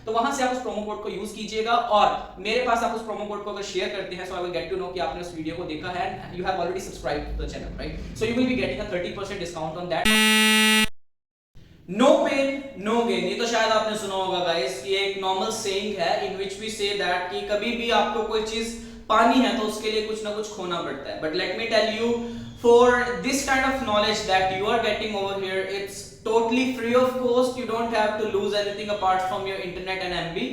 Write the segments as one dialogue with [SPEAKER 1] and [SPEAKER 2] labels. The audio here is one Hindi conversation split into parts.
[SPEAKER 1] तो वहां से आप उस प्रोमो कोड को यूज कीजिएगा और मेरे पास आप उस प्रोमो कोड को अगर शेयर करते हैं, so I will get to know कि आपने उस वीडियो को देखा है and you have already subscribe to the channel, right? So you will be getting a 30% discount on that. No pain no gain, ये तो शायद आपने सुना होगा गाइस, ये एक नॉर्मल सेइंग है इन विच वी से दैट कि कभी भी आपको कोई चीज पानी है तो उसके लिए कुछ ना कुछ खोना पड़ता है। But let me tell you, for this kind of knowledge that you are getting over here, it's totally free of cost. You don't have to lose anything apart from your internet and MB,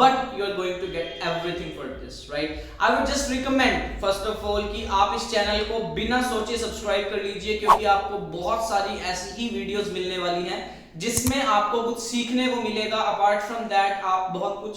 [SPEAKER 1] but you are going to get everything for this, right? I would just recommend first of all कि आप इस चैनल को बिना सोचे सब्सक्राइब कर लीजिए, क्योंकि आपको बहुत सारी ऐसी ही वीडियोस मिलने वाली हैं जिसमें आपको कुछ सीखने को मिलेगा। अपार्ट फ्रॉम दैट आप बहुत कुछ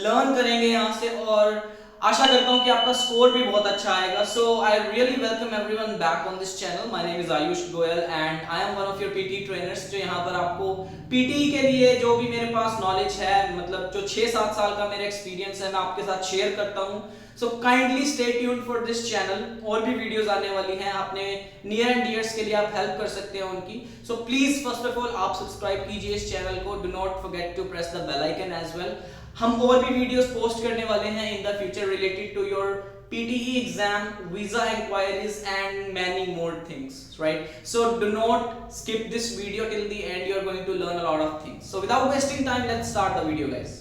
[SPEAKER 1] लर्न करेंगे यहाँ से और आशा करता हूं कि आपका स्कोर भी बहुत अच्छा आएगा। So I really welcome everyone back on this channel. My name is Ayush Goyal and I am one of your PT trainers, जो यहाँ पर आपको पीटी के लिए जो भी मेरे पास नॉलेज है, मतलब जो 6-7 साल का मेरा एक्सपीरियंस है, मैं आपके साथ शेयर करता हूँ। So kindly stay tuned for this channel. और भी वीडियोस आने वाली हैं, अपने नियर एंड डियर्स के लिए आप हेल्प कर सकते हैं उनकी। So please first of all आप सब्सक्राइब कीजिए इस चैनल को। Do not forget to press the bell icon as well. हम और भी वीडियोस पोस्ट करने वाले हैं in the future related to your PTE exam, visa inquiries and many more things, right? So do not skip this video till the end. You are going to learn a lot of things. So without wasting time, let's start the video, guys.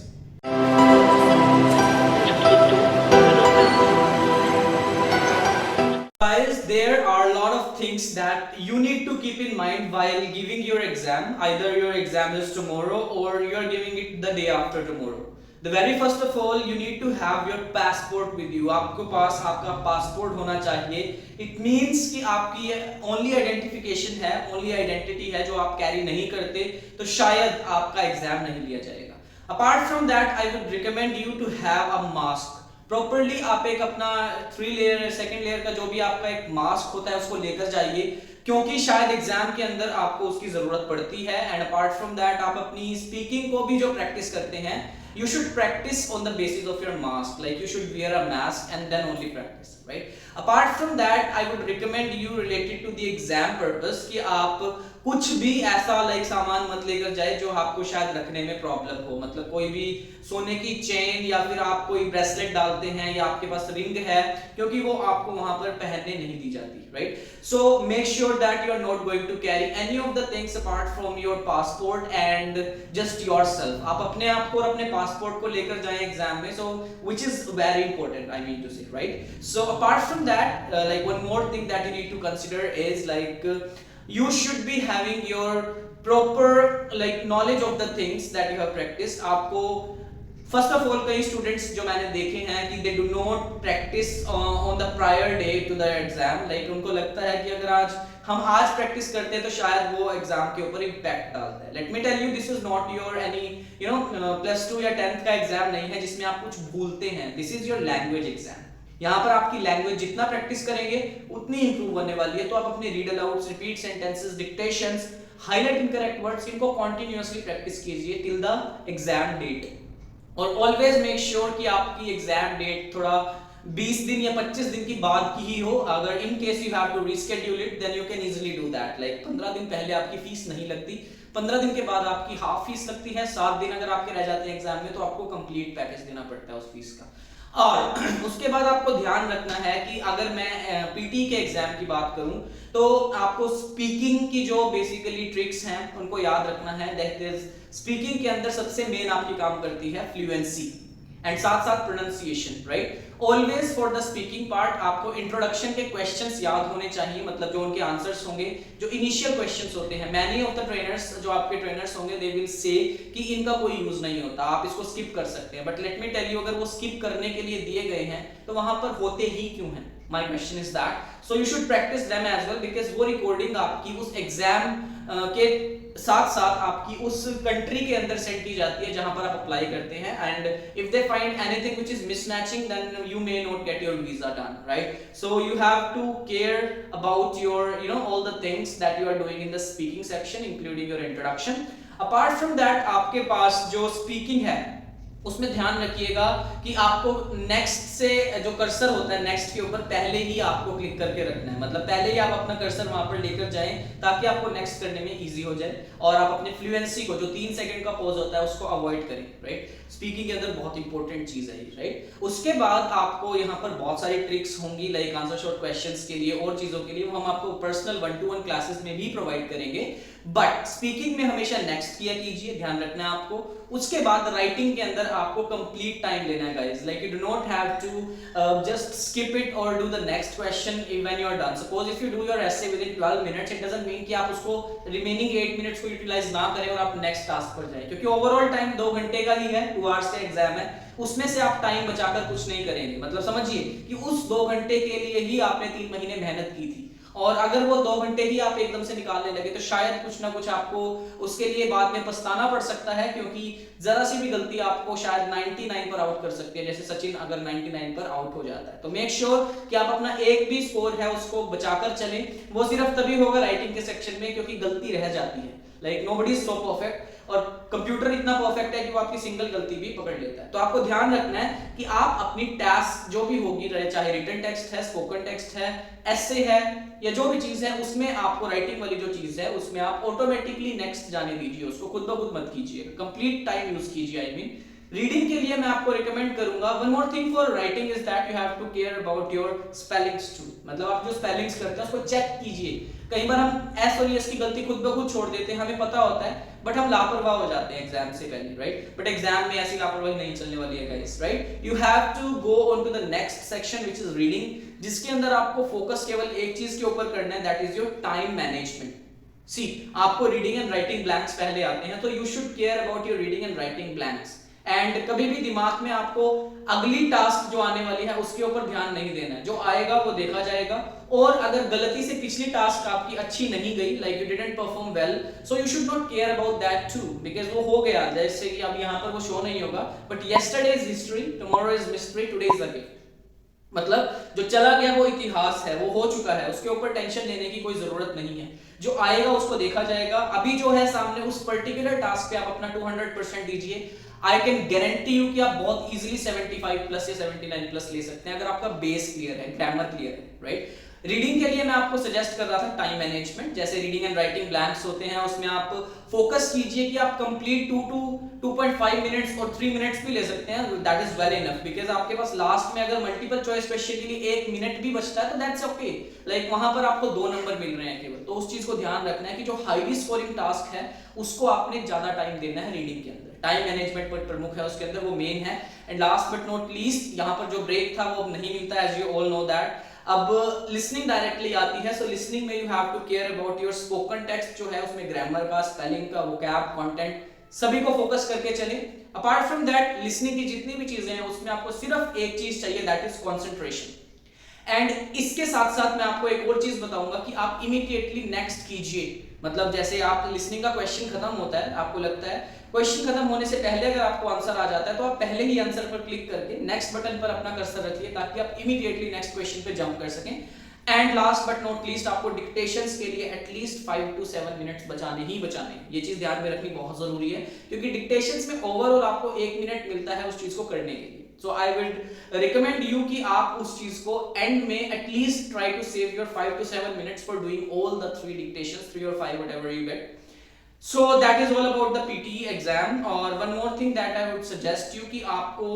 [SPEAKER 1] Guys, there are a lot of things that you need to keep in mind while giving your exam. Either your exam is tomorrow or you are giving it the day after tomorrow. The very first of all, you need to have your passport with you. आपके पास आपका पासपोर्ट होना चाहिए। It means कि आपकी only identification है, only identity है जो आप कैरी नहीं करते, तो शायद आपका एग्जाम नहीं लिया जाएगा। Apart from that, I would recommend you to have a mask. Properly आप एक अपना 3 लेयर 2nd लेयर का जो भी आपका एक मास्क होता है उसको लेकर जाइए, क्योंकि शायद एग्जाम के अंदर आपको उसकी जरूरत पड़ती है। एंड अपार्ट फ्रॉम दैट आप अपनी स्पीकिंग को भी जो प्रैक्टिस करते हैं, you should practice on the basis of your mask, like you should wear a mask and then only practice, right? Apart from that, I would recommend you related to the exam purpose कि आप कुछ भी ऐसा लाइक सामान मत लेकर जाए जो आपको शायद रखने में प्रॉब्लम हो। मतलब कोई भी सोने की चेन या फिर आप कोई ब्रेसलेट डालते हैं या आपके पास रिंग है, क्योंकि वो आपको वहां पर पहनने नहीं दी जाती, right? So make sure that you are not going to carry any of the things apart from your passport and just yourself. आप अपने आप को और अपने पासपोर्ट को लेकर जाएं एग्जाम में, so which is very important, I mean to say, right? So apart from that, like one more thing that you need to consider is like you should be having your proper like knowledge of the things that you have practiced. आपको फर्स्ट ऑफ ऑल कई स्टूडेंट्स जो मैंने देखे हैं कि they do not practise on the prior day to the exam. Like उनको लगता है कि अगर हम आज प्रैक्टिस करते हैं तो शायद वो एग्जाम के ऊपर इम्पैक्ट डालता है। Let me tell you, this is not your any +2 या 10th का एग्जाम नहीं है जिसमें आप कुछ भूलते हैं। This is your language exam. यहाँ पर आपकी लैंग्वेज जितना प्रैक्टिस करेंगे उतनी इंप्रूव होने वाली है। तो आप अपने read alouds, repeat sentences, dictations, highlight incorrect words, इनको कंटिन्यूअसली प्रैक्टिस कीजिए टिल द एग्जाम डेट। और ऑलवेज मेक श्योर कि आपकी एग्जाम डेट थोड़ा 20 दिन या 25 दिन की बाद की ही हो। अगर in case you have to reschedule it, then you can easily do that. Like 15 दिन पहले आपकी फीस नहीं लगती, 15 दिन के बाद आपकी हाफ फीस लगती है, 7 दिन अगर आपके रह जाते हैं एग्जाम में तो आपको कंप्लीट पैकेज देना पड़ता है उस फीस का। और उसके बाद आपको ध्यान रखना है कि अगर मैं पीटी के एग्जाम की बात करूं तो आपको स्पीकिंग की जो बेसिकली ट्रिक्स हैं उनको याद रखना है। दैट इज स्पीकिंग के अंदर सबसे मेन आपकी काम करती है फ्लुएंसी एंड साथ साथ pronunciation, right? Always for the speaking part आपको इंट्रोडक्शन के क्वेश्चंस याद होने चाहिए, मतलब जो उनके आंसर्स होंगे, जो इनिशियल क्वेश्चंस होते हैं। मैनी ऑफ द ट्रेनर्स, जो आपके ट्रेनर्स होंगे, दे विल से कि इनका कोई यूज नहीं होता, आप इसको स्किप कर सकते हैं। But let me tell you, अगर वो स्किप करने के लिए दिए गए हैं तो वहां पर होते ही क्यों हैं? My question is that. So you should practise them as well, because वो रिकॉर्डिंग आपकी उस एग्जाम के साथ साथ आपकी उस कंट्री के अंदर सेंड की जाती है जहां पर आप अप्लाई करते हैं। And if they find anything which is mismatching, then you may not get your visa done, right? So you have to care about your all the things that you are doing in the speaking section, including your introduction. Apart from that आपके पास जो स्पीकिंग है उसमें ध्यान रखिएगा कि आपको नेक्स्ट से जो कर्सर होता है नेक्स्ट के ऊपर पहले ही आपको क्लिक करके रखना है, मतलब पहले ही आप अपना कर्सर वहां पर लेकर जाएं ताकि आपको नेक्स्ट करने में इजी हो जाए और आप अपने फ्लुएंसी को जो 3 सेकंड का पॉज होता है उसको अवॉइड करें, राइट। स्पीकिंग के अंदर बहुत इंपॉर्टेंट चीज है, राइट। उसके बाद आपको यहाँ पर बहुत सारी ट्रिक्स होंगी लाइक आंसर शॉर्ट क्वेश्चंस के लिए और चीजों के लिए, वो हम आपको पर्सनल 1-to-1 क्लासेस में भी प्रोवाइड करेंगे। बट स्पीकिंग में हमेशा नेक्स्ट किया कीजिए, ध्यान रखना है आपको। उसके बाद राइटिंग के अंदर आपको कंप्लीट टाइम लेना है guys, like you do not have to just skip it or do the next question when you are done. Suppose if you do your essay within 12 minutes, it doesn't mean कि आप उसको remaining 8 minutes को utilize ना करें और आप next task पर जाएं, क्योंकि overall time 2 घंटे का ही है, 2 hours का एग्जाम है, उसमें से आप टाइम बचाकर कुछ नहीं करेंगे। मतलब समझिए कि उस 2 घंटे के लिए ही आपने 3 महीने मेहनत की थी, और अगर वो 2 घंटे ही आप एकदम से निकालने लगे तो शायद कुछ ना कुछ आपको उसके लिए बाद में पछताना पड़ सकता है, क्योंकि जरा सी भी गलती आपको शायद 99 पर आउट कर सकती है, जैसे सचिन अगर 99 पर आउट हो जाता है। तो मेक श्योर कि आप अपना एक भी स्कोर है उसको बचाकर चलें। वो सिर्फ तभी होगा राइटिंग के सेक्शन में क्योंकि गलती रह जाती है, like nobody is so perfect, और कंप्यूटर इतना परफेक्ट है कि वो आपकी सिंगल गलती भी पकड़ लेता है। तो आपको ध्यान रखना है कि आप अपनी टास्क जो भी होगी, चाहे रिटन टेक्स्ट है, स्पोकन टेक्स्ट है, एसे है, या जो भी चीज है, उसमें आपको राइटिंग वाली जो चीज है उसमें आप ऑटोमेटिकली नेक्स्ट जाने दीजिए, उसको खुद ब खुद मत कीजिए, कंप्लीट टाइम यूज कीजिए। आई मीन रीडिंग के लिए मैं आपको रिकमेंड करूंगा, one more thing for writing is that you have to care about your spellings too, मतलब आप जो स्पेलिंग्स करते हैं उसको चेक कीजिए। कई बार हम एस और एस की गलती खुद ब खुद छोड़ देते हैं, हमें पता होता है बट हम लापरवाह हो जाते हैं एग्जाम से पहले, राइट। बट एग्जाम में ऐसी लापरवाही नहीं चलने वाली है guys, right. You have to go on to the next section which is reading, जिसके अंदर आपको फोकस केवल एक चीज के ऊपर करना है, that is your time management. See आपको रीडिंग एंड राइटिंग ब्लैंक्स पहले आते हैं, तो you should care about your reading and writing blanks, and कभी भी दिमाग में आपको अगली टास्क जो आने वाली है उसके ऊपर ध्यान नहीं देना है, जो आएगा वो देखा जाएगा। और अगर गलती से पिछली टास्क आपकी अच्छी नहीं गई, like you didn't perform well, so you should not care about that too, because वो हो गया, जैसे कि अब यहाँ पर वो शो नहीं होगा, but yesterday is history, tomorrow is mystery, today is the gift. मतलब जो चला गया वो इतिहास है, वो हो चुका है, उसके ऊपर टेंशन लेने की कोई जरूरत नहीं है, जो आएगा उसको देखा जाएगा। अभी जो है सामने उस पर्टिकुलर टास्क पे आप अपना 200% दीजिए। आई कैन गारंटी यू कि आप बहुत इजीली 75 प्लस या 79 प्लस ले सकते हैं अगर आपका बेस क्लियर है, ग्रामर क्लियर है, राइट। रीडिंग के लिए मैं आपको सजेस्ट कर रहा था टाइम मैनेजमेंट, जैसे रीडिंग एंड राइटिंग ब्लैंक्स होते हैं, उसमें आप फोकस कीजिए कि आप कंप्लीट 2 to 2.5 मिनट्स और 3 मिनट्स भी ले सकते हैं, that is well enough, because आपके पास लास्ट में अगर मल्टीपल चॉइस क्वेश्चन के लिए 1 मिनट भी बचता है तो दैट्स ओके, लाइक वहां पर आपको 2 नंबर मिल रहे हैं केवल। तो उस चीज को ध्यान रखना है कि जो हाईली स्कोरिंग टास्क है उसको आपने ज्यादा टाइम देना है रीडिंग के अंदर, टाइम मैनेजमेंट पर प्रमुख है उसके अंदर, वो मेन है। And last but not least, यहाँ पर जो ब्रेक था वो अब नहीं मिलता, as you all know that. अब लिसनिंग डायरेक्टली आती है, सो लिसनिंग में you have to care about your spoken text जो है उसमें ग्रामर का, स्पेलिंग का, वोकैब, कंटेंट सभी को फोकस करके चलें। अपार्ट फ्रॉम दैट लिसनिंग की जितनी भी चीजें हैं उसमें आपको सिर्फ एक चीज चाहिए, दैट इज कंसंट्रेशन। एंड इसके साथ साथ मैं आपको एक और चीज बताऊंगा कि आप इमीडिएटली नेक्स्ट कीजिए, मतलब जैसे आप लिसनिंग का क्वेश्चन खत्म होता है, आपको लगता है क्वेश्चन खत्म होने से पहले अगर आपको आंसर आ जाता है तो आप पहले ही आंसर पर क्लिक करके नेक्स्ट बटन पर अपना कर्सर रखिए ताकि आप इमीडिएटली नेक्स्ट क्वेश्चन पे जंप कर सकें। And last but not least, आपको डिक्टेशंस के लिए एटलीस्ट 5 to 7 मिनट्स बचाने ही बचाने, ये चीज ध्यान में रखनी बहुत जरूरी है, क्योंकि डिक्टेशंस में ओवरऑल आपको 1 मिनट मिलता है उस चीज को करने के लिए। So I would recommend you कि आप उस चीज को एंड में at least try to save your 5 to 7 minutes for doing all the 3 dictations, 3 or 5 whatever you get. So that is all about the PTE exam. और one more thing that I would suggest you कि आपको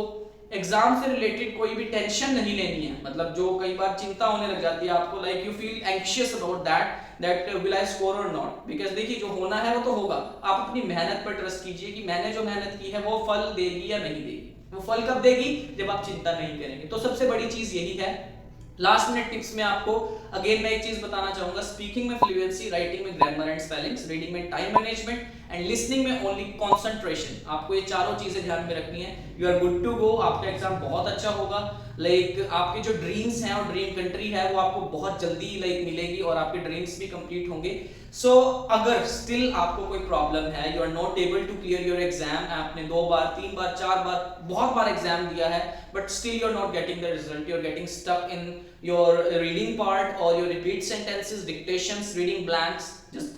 [SPEAKER 1] एग्जाम से रिलेटेड कोई भी टेंशन नहीं लेनी है, मतलब जो कई बार चिंता होने लग जाती है आपको, like you feel anxious about that will I score और नॉट, बिकॉज देखिए जो होना है वो तो होगा, आप अपनी मेहनत पर ट्रस्ट कीजिए कि मैंने जो मेहनत की है वो फल देगी या नहीं देगी। वो फल कब देगी? जब आप चिंता नहीं करेंगे। तो सबसे बड़ी चीज यही है। लास्ट मिनट टिप्स में आपको अगेन मैं एक चीज बताना चाहूंगा, स्पीकिंग में फ्लुएंसी, राइटिंग में ग्रामर एंड स्पेलिंग्स, रीडिंग में टाइम मैनेजमेंट एंड लिसनिंग में ओनली कंसंट्रेशन। आपको ये चारों चीजें ध्यान में रखनी है। You are good to go, आपका एग्जाम बहुत अच्छा होगा। लाइक आपके जो ड्रीम्स हैं और ड्रीम कंट्री है वो आपको बहुत जल्दी लाइक मिलेगी और आपके ड्रीम्स भी कंप्लीट होंगे। सो अगर स्टिल आपको कोई प्रॉब्लम है, you are not able to clear your exam, आपने 2 बार 3 बार 4 बार बहुत बार एग्जाम दिया है but still you are not getting the result, you are getting stuck in your reading part और your repeat sentences, dictations, reading blanks, just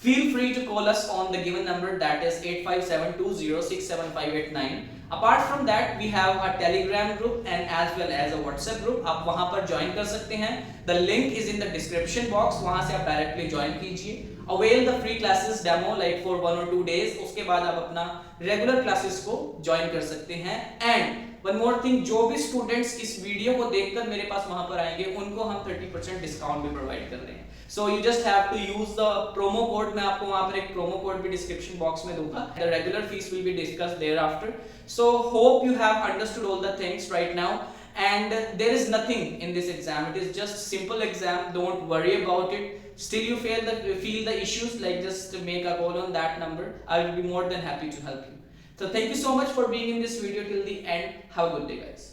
[SPEAKER 1] feel free to call us on the given number, that is 8572067589, apart from that we have a Telegram group and as well as a WhatsApp group, आप वहां पर ज्वाइन कर सकते हैं। The link is in the description box, वहां से आप डायरेक्टली ज्वाइन कीजिए। Avail the free classes demo like for 1 or 2 days, उसके बाद आप अपना रेगुलर क्लासेस को ज्वाइन कर सकते हैं। एंड वन मोर थिंग, जो भी स्टूडेंट्स इस वीडियो को देखकर मेरे पास वहां पर आएंगे उनको हम 30% डिस्काउंट भी प्रोवाइड कर रहे हैं। So you just have to use the promo code, मैं आपको वहां पर एक प्रोमो कोड भी डिस्क्रिप्शन बॉक्स में दूंगा। The regular fees will be discussed thereafter. So hope you have understood all the things right now, and there is nothing in this exam, it is just simple exam, don't worry about it. Still you feel the issues, like just make a call on that number, I will be more than happy to help you. So thank you so much for being in this video till the end. Have a good day guys.